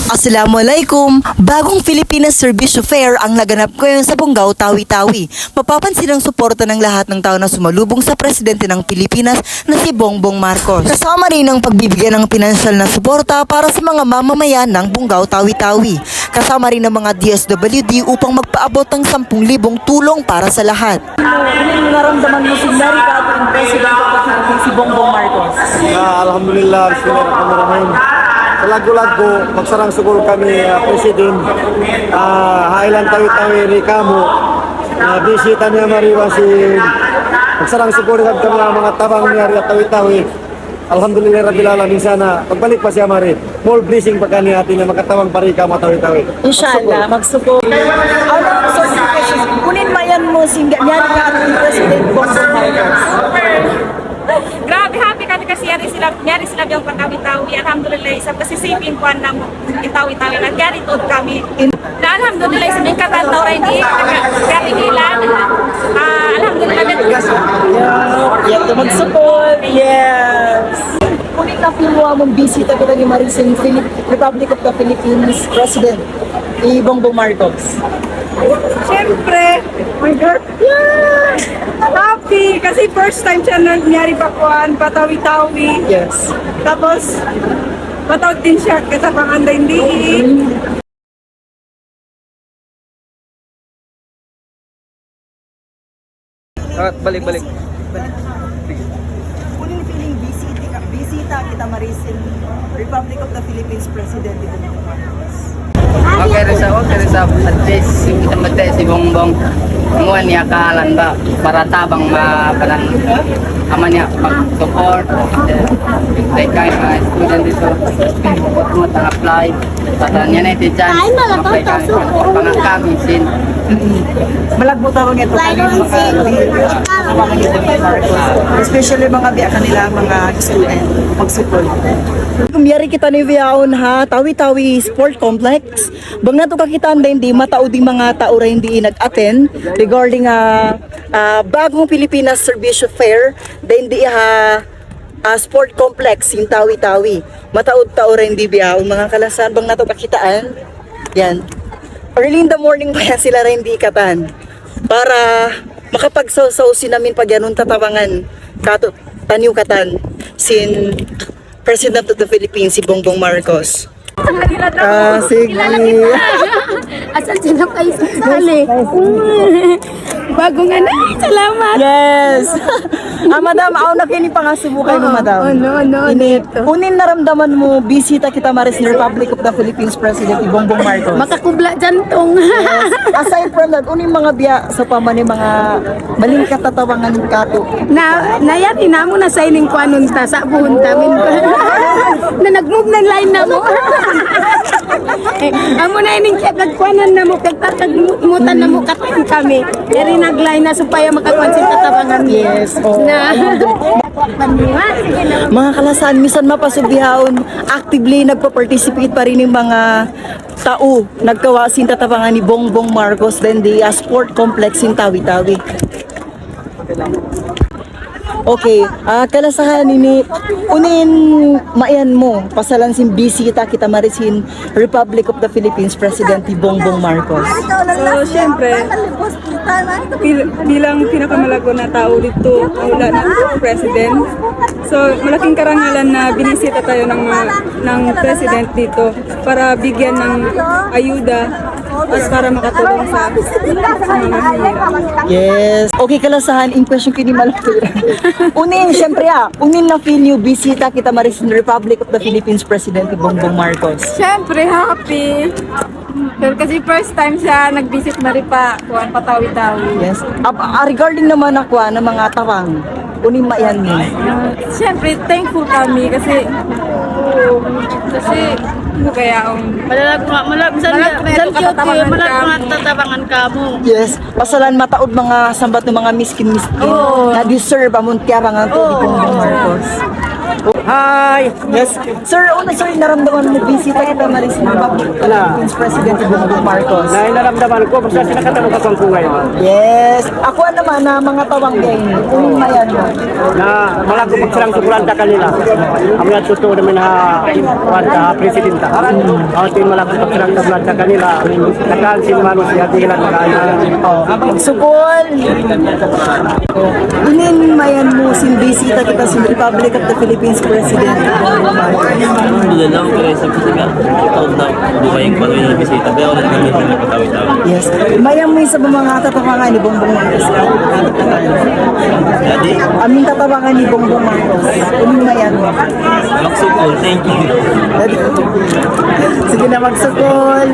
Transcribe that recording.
Assalamualaikum! Bagong Pilipinas Service Fair ang naganap ngayon sa Bungaw, Tawi-Tawi. Mapapansin ang suporta ng lahat ng tao na sumalubong sa presidente ng Pilipinas na si Bongbong Marcos. Kasama rin ang pagbibigyan ng pinansyal na suporta para sa mga mamamayan ng Bungaw, Tawi-Tawi. Kasama rin ang mga DSWD upang magpaabot ng 10,000 tulong para sa lahat. Ano naramdaman mo si Larry Gato ang presidente ng si Bongbong Marcos? Alhamdulillah, bismillahirrahmanirrahim. Sa lago-lago, magsarang sugol kami, President. Hailan tawi-tawi ni Kamo. Bisita niya mariwa si magsarang sugol kami mga tabang niya rin tawi-tawi. Alhamdulillah, Rabbil Alamin, sana pagbalik pa siya mari. More blessing pa kani atin na makatawang parika matawi-tawi. Inshallah, magsugol. Ano so kunin mayan mo si Larry Gato ang president Bongbong Marcos? Grabe, happy kami kasi yari sila yung pagkawitawi. Alhamdulillah, sa kasisipin ko ng itawi-tawi. Nagyari to kami. Na alhamdulillah, sa mga katantaw rin di, katigilan. Alhamdulillah, Yan to mag-support. Yes. Kunin na pinuha mong bisita ko ni Maricel, Republic of the Philippines President, ni Bongbong Marcos. Siyempre, my God, yeah! Happy! Kasi first time siya nangyari pakuan, patawi-tawi. Yes. Tapos, patawag din siya kasama ang hindi. Balik. Kunin feeling bisita kita Maricel, Republic of the Philippines President, ni Bongbong Marcos. Okay, Risa, at least kita matay si Bongbong. Muan niya kahalan ba para tabang mapanan ama niya pag-support. Like kayo mga student dito, apply. Para niya na iti chance, apply kayo. Pangang kami, sin. Malagbo tawag ito especially mga biya kanila mga student mag-support. Kumiyari kita ni Viaon ha, Tawi-Tawi Sport Complex. Bang nato kakitaan din di mataod di mga tao rin di nag-attend regarding bagong Pilipinas Service Fair din di sport complex in Tawi-Tawi. Mataod tao rin di Viaon mga kalasan bang nato kakitaan. Yan. Early in the morning pa yan sila rin di katan para makapagsaw-saw namin pag yanong tatawangan taniw katan sin President of the Philippines si Bongbong Marcos. Sige. Asan sila kayo sali? Bagong anak, salamat. Yes. Madam, ako na kini pangasubukay mo, madam. Unin naramdaman mo, bisita kita Maris ni Republic of the Philippines President ni Bongbong Marcos. Makakubla jantong. Yes. Aside from that, unin mga biya sa pamani mga maling katatawangan ng kato. Nayari na mo na signing ko anong ta sa buhon tamin ko. Na nag-move na line na mo. Amo na ining kagkuanan na mo kagmutan na mo katan kami. Yari nag-line na supaya makakwansin tatawangan. Yes. Oh. Na Mga kalasan, misan mapasubihawon, actively nagpa-participate pa rin yung mga tao nagkawasin tatapangan ni Bongbong Marcos then the sport complex in Tawi-Tawi. Okay, kalasahan ini unin maian mo pasalansin bisita kita marisin Republic of the Philippines President ni Bongbong Marcos. So, siyempre, bilang pinakamalago na tao dito, wala na president. So, malaking karangalan na binisita tayo ng president dito para bigyan ng ayuda at para makatulong sa mga hirap. Yes. Okay, kalasahan, impression ko ni Malapira. Unin, syempre unin na feel you bisita kita marisin Republic of the Philippines President ni Bongbong Marcos. Siyempre, happy. Pero kasi first time siya nag-visit Maripa, kuwan patawi-tawi. Yes. Regarding naman ako ng mga tawang, unin maian mo. Siyempre, thankful kami kasi ano kaya tatabangan ka mo. Yes, pasalan mataod mga sambat ng mga miskin na deserve amon kaya nga to ni Bongbong Marcos. Hi! Yes. Sir, una sir, naramdaman mo bisita kita na rin sa Philippines President Bongbong Marcos. Na inaramdaman ko, basta sinakatanong ka ko ngayon. Yes. Ako naman na mga tawang gain. Kung mayan mo. Na wala ko pagsarang sukulanta kanila. Ang mga totoo namin ha presidenta. Ang tin wala ko pagsarang sukulanta kanila. Nakansin man siya dilan kaya. Magsukol. Inin mayan mo sin bisita kita sa Republic of the Philippines President Bongbong Marcos. Doon lang, pero sa pisigan, ikaw na buhay yung patuloy na bisita. Pero ako na kami na patawid-tawid. Yes. Mayan mo sa mga tatapangan ni Bongbong Marcos. Jadi, Aming tatapangan ni Bongbong Marcos. Inin mayan mo. magsukol, thank you. Sige na magsukol.